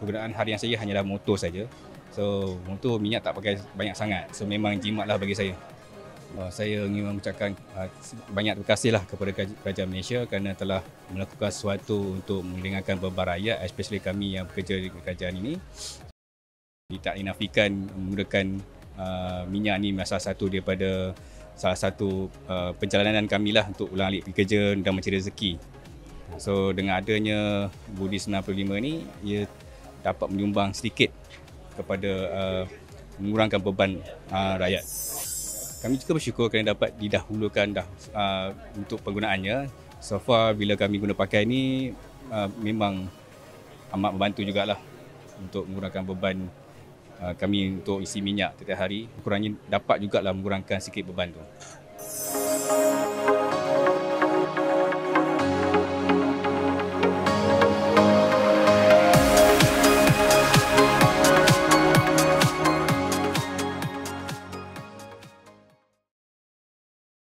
penggunaan harian saya hanyalah motor saja. So motor minyak tak pakai banyak sangat. So memang jimatlah bagi saya. Saya ingin mengucapkan banyak terima kasihlah kepada Kerajaan Malaysia kerana telah melakukan sesuatu untuk meringankan beban rakyat, especially kami yang bekerja di kerajaan ini. Tak dinafikan menggunakan minyak ni salah satu perjalanan kami lah untuk ulang alik pergi kerja dan mencari rezeki. So dengan adanya Budi 95 ni, ia dapat menyumbang sedikit kepada mengurangkan beban rakyat. Kami juga bersyukur kerana dapat didahulukan untuk penggunaannya. So far bila kami guna pakai ni memang amat membantu jugalah untuk mengurangkan beban kami untuk isi minyak setiap hari. Kurangnya dapat jugalah mengurangkan sikit beban tu.